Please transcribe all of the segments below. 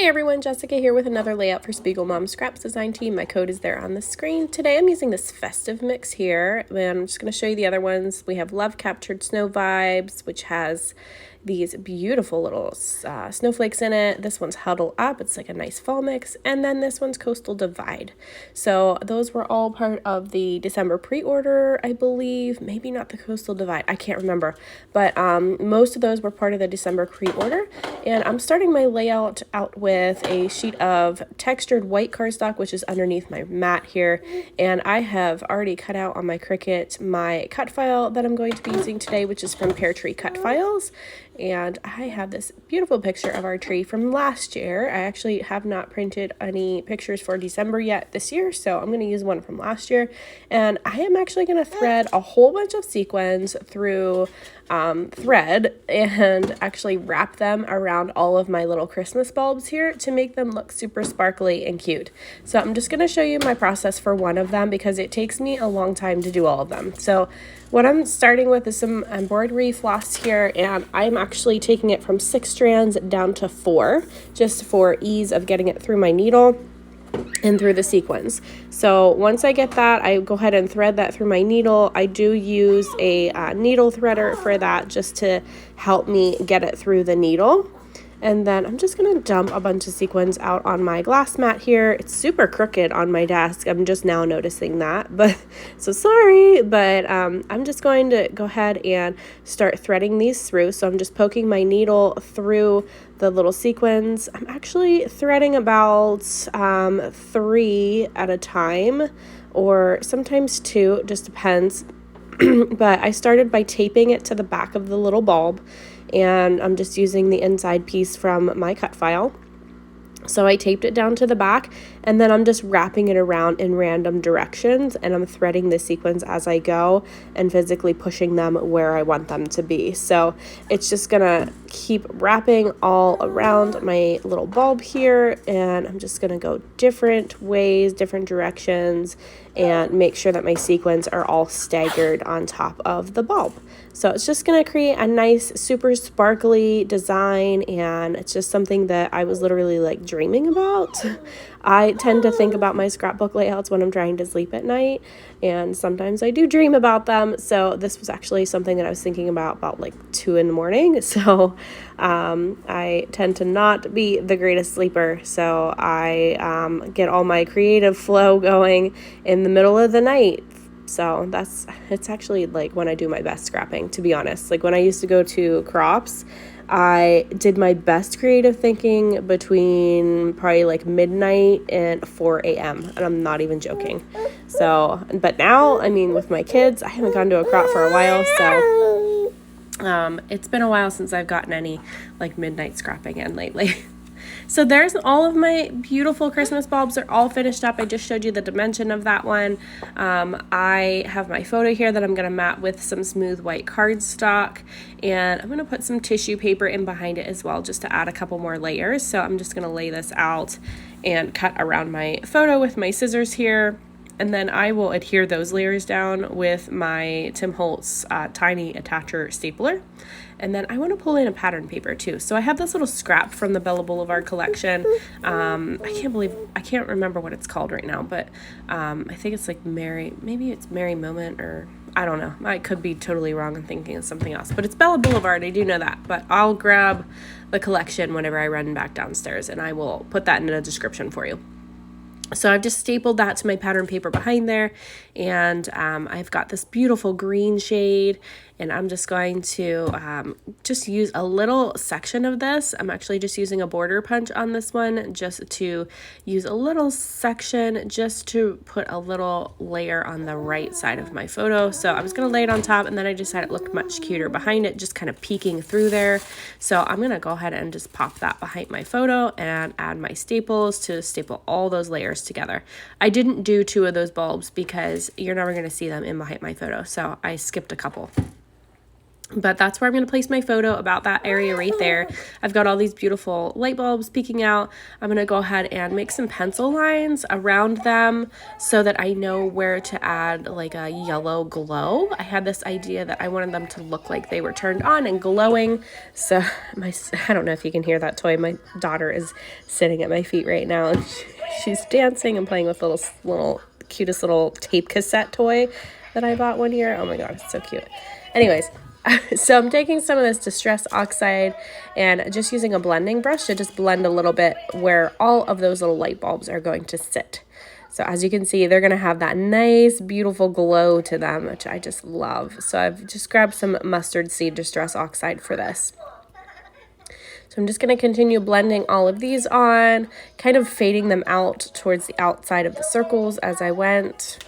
Hey everyone, Jessica here with another layout for Spiegel Mom Scraps Design Team. My code is there on the screen. Today I'm using this festive mix here, and I'm just going to show you the other ones. We have Love Captured Snow Vibes, which has these beautiful little snowflakes in it. This one's Huddle Up, it's like a nice fall mix, and then this one's Coastal Divide. So those were all part of the December pre-order, I believe. Maybe not the Coastal Divide, I can't remember, but most of those were part of the December pre-order. And I'm starting my layout out with a sheet of textured white cardstock, which is underneath my mat here, and I have already cut out on my Cricut my cut file that I'm going to be using today, which is from Pear Tree Cut Files. And I have this beautiful picture of our tree from last year. I actually have not printed any pictures for December yet this year, so I'm going to use one from last year. And I am actually going to thread a whole bunch of sequins through thread and actually wrap them around all of my little Christmas bulbs here to make them look super sparkly and cute. So I'm just going to show you my process for one of them because it takes me a long time to do all of them. So what I'm starting with is some embroidery floss here, and I'm actually taking it from 6 strands down to 4 just for ease of getting it through my needle and through the sequins. So once I get that, I go ahead and thread that through my needle. I do use a needle threader for that just to help me get it through the needle. And then I'm just going to dump a bunch of sequins out on my glass mat here. It's super crooked on my desk. I'm just now noticing that, but so sorry, but I'm just going to go ahead and start threading these through. So I'm just poking my needle through the little sequins. I'm actually threading about 3 at a time, or sometimes 2, just depends. But I started by taping it to the back of the little bulb, and I'm just using the inside piece from my cut file. So I taped it down to the back, and then I'm just wrapping it around in random directions, and I'm threading the sequins as I go and physically pushing them where I want them to be. So it's just gonna keep wrapping all around my little bulb here, and I'm just gonna go different ways, different directions, and make sure that my sequins are all staggered on top of the bulb. So it's just going to create a nice, super sparkly design, and it's just something that I was literally like dreaming about. I tend to think about my scrapbook layouts when I'm trying to sleep at night, and sometimes I do dream about them. So this was actually something that I was thinking about like 2 in the morning. So I tend to not be the greatest sleeper. So I get all my creative flow going in the middle of the night. So it's actually like when I do my best scrapping, to be honest. Like when I used to go to crops, I did my best creative thinking between probably like midnight and 4 a.m. and I'm not even joking. So, but now, I mean, with my kids, I haven't gone to a crop for a while, so it's been a while since I've gotten any like midnight scrapping in lately. So there's all of my beautiful Christmas bulbs. They're all finished up. I just showed you the dimension of that one. I have my photo here that I'm going to mat with some smooth white cardstock, and I'm going to put some tissue paper in behind it as well just to add a couple more layers. So I'm just going to lay this out and cut around my photo with my scissors here. And then I will adhere those layers down with my Tim Holtz tiny attacher stapler. And then I want to pull in a pattern paper too. So I have this little scrap from the Bella Boulevard collection. I can't remember what it's called right now, but I think it's like maybe it's Merry Moment, or I don't know. I could be totally wrong and thinking of something else, but it's Bella Boulevard. I do know that, but I'll grab the collection whenever I run back downstairs, and I will put that in the description for you. So I've just stapled that to my pattern paper behind there, and I've got this beautiful green shade, and I'm just going to just use a little section of this. I'm actually just using a border punch on this one just to use a little section just to put a little layer on the right side of my photo. So I was going to lay it on top, and then I decided it looked much cuter behind it, just kind of peeking through there. So I'm going to go ahead and just pop that behind my photo and add my staples to staple all those layers together. I didn't do 2 of those bulbs because you're never going to see them in behind my photo, so I skipped a couple. But that's where I'm going to place my photo, about that area right there. I've got all these beautiful light bulbs peeking out. I'm going to go ahead and make some pencil lines around them so that I know where to add like a yellow glow. I had this idea that I wanted them to look like they were turned on and glowing. So I don't know if you can hear that toy. My daughter is sitting at my feet right now, and she's dancing and playing with little cutest little tape cassette toy that I bought one year. Oh my God, it's so cute. Anyways, so I'm taking some of this Distress Oxide and just using a blending brush to just blend a little bit where all of those little light bulbs are going to sit. So as you can see, they're going to have that nice, beautiful glow to them, which I just love. So I've just grabbed some mustard seed Distress Oxide for this. So I'm just going to continue blending all of these on, kind of fading them out towards the outside of the circles as I went.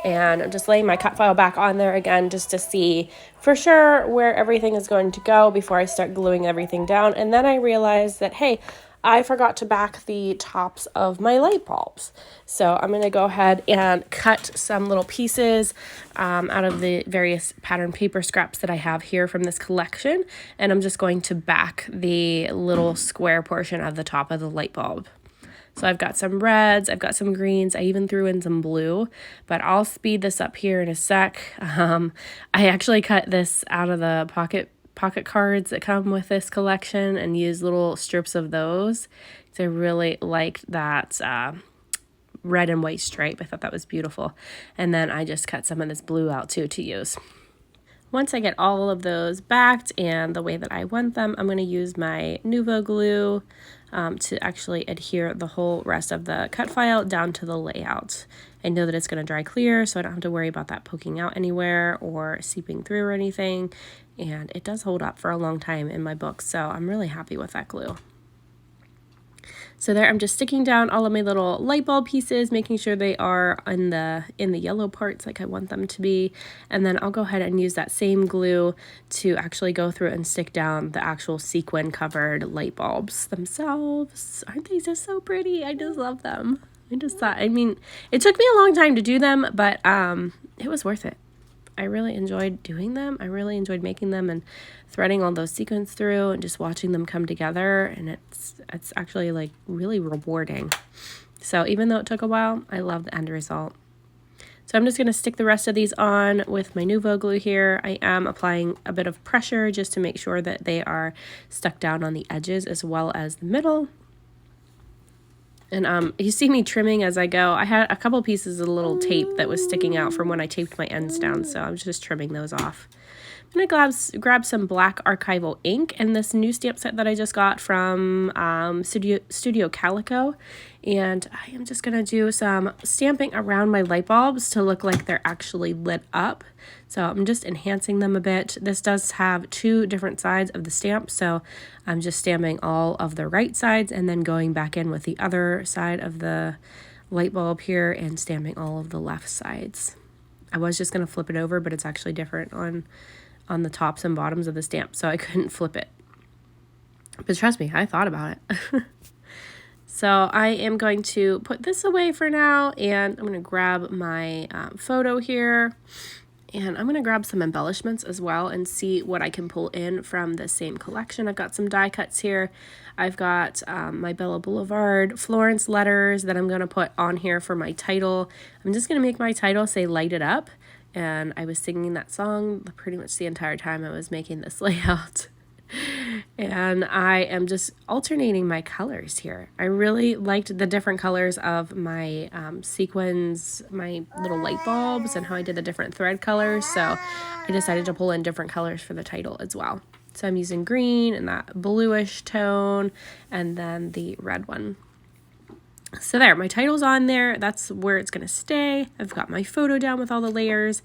And I'm just laying my cut file back on there again just to see for sure where everything is going to go before I start gluing everything down. And then I realized that, hey, I forgot to back the tops of my light bulbs. So I'm going to go ahead and cut some little pieces out of the various pattern paper scraps that I have here from this collection. And I'm just going to back the little square portion of the top of the light bulb. So I've got some reds, I've got some greens, I even threw in some blue, but I'll speed this up here in a sec. I actually cut this out of the pocket cards that come with this collection and use little strips of those. So I really liked that red and white stripe. I thought that was beautiful. And then I just cut some of this blue out too to use. Once I get all of those backed and the way that I want them, I'm going to use my Nuvo glue to actually adhere the whole rest of the cut file down to the layout. I know that it's going to dry clear, so I don't have to worry about that poking out anywhere or seeping through or anything. And it does hold up for a long time in my book, so I'm really happy with that glue. So there, I'm just sticking down all of my little light bulb pieces, making sure they are in the yellow parts like I want them to be. And then I'll go ahead and use that same glue to actually go through and stick down the actual sequin covered light bulbs themselves. Aren't they just so pretty? I just love them. I mean, it took me a long time to do them, but it was worth it. I really enjoyed doing them. I really enjoyed making them and threading all those sequins through and just watching them come together. And it's actually like really rewarding. So even though it took a while, I love the end result. So I'm just going to stick the rest of these on with my Nuvo glue here. I am applying a bit of pressure just to make sure that they are stuck down on the edges as well as the middle. And you see me trimming as I go. I had a couple pieces of little tape that was sticking out from when I taped my ends down, so I'm just trimming those off. I'm going to grab some black archival ink and this new stamp set that I just got from Studio Calico. And I am just going to do some stamping around my light bulbs to look like they're actually lit up. So I'm just enhancing them a bit. This does have two different sides of the stamp, so I'm just stamping all of the right sides and then going back in with the other side of the light bulb here and stamping all of the left sides. I was just going to flip it over, but it's actually different on the tops and bottoms of the stamp, so I couldn't flip it. But trust me, I thought about it. So I am going to put this away for now, and I'm going to grab my photo here. And I'm going to grab some embellishments as well and see what I can pull in from the same collection. I've got some die cuts here. I've got my Bella Boulevard Florence letters that I'm going to put on here for my title. I'm just going to make my title say Light It Up. And I was singing that song pretty much the entire time I was making this layout. And I am just alternating my colors here. I really liked the different colors of my sequins, my little light bulbs, and how I did the different thread colors. So I decided to pull in different colors for the title as well. So I'm using green and that bluish tone, and then the red one. So there, my title's on there. That's where it's going to stay. I've got my photo down with all the layers.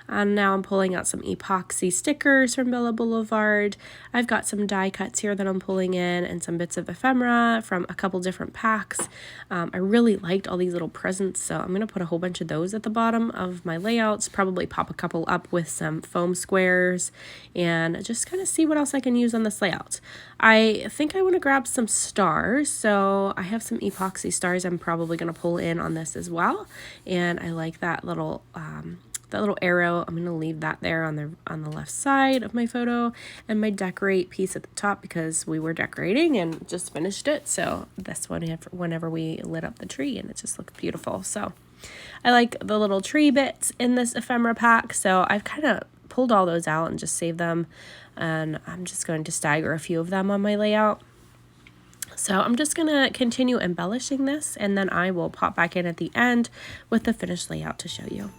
And now I'm pulling out some epoxy stickers from Bella Boulevard. I've got some die cuts here that I'm pulling in and some bits of ephemera from a couple different packs. I really liked all these little presents, so I'm going to put a whole bunch of those at the bottom of my layouts, probably pop a couple up with some foam squares, and just kind of see what else I can use on this layout. I think I want to grab some stars, so I have some epoxy stars I'm probably going to pull in on this as well, and I like that little that little arrow, I'm gonna leave that there on the left side of my photo, and my decorate piece at the top because we were decorating and just finished it. So this one, whenever we lit up the tree, and it just looked beautiful. So I like the little tree bits in this ephemera pack. So I've kind of pulled all those out and just saved them. And I'm just going to stagger a few of them on my layout. So I'm just going to continue embellishing this, and then I will pop back in at the end with the finished layout to show you.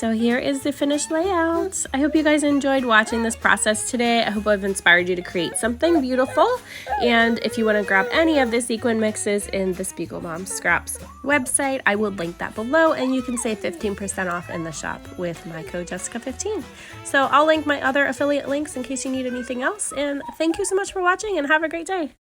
So here is the finished layout. I hope you guys enjoyed watching this process today. I hope I've inspired you to create something beautiful. And if you want to grab any of the sequin mixes in the Spiegel Mom Scraps website, I will link that below, and you can save 15% off in the shop with my code Jessica15. So I'll link my other affiliate links in case you need anything else. And thank you so much for watching, and have a great day.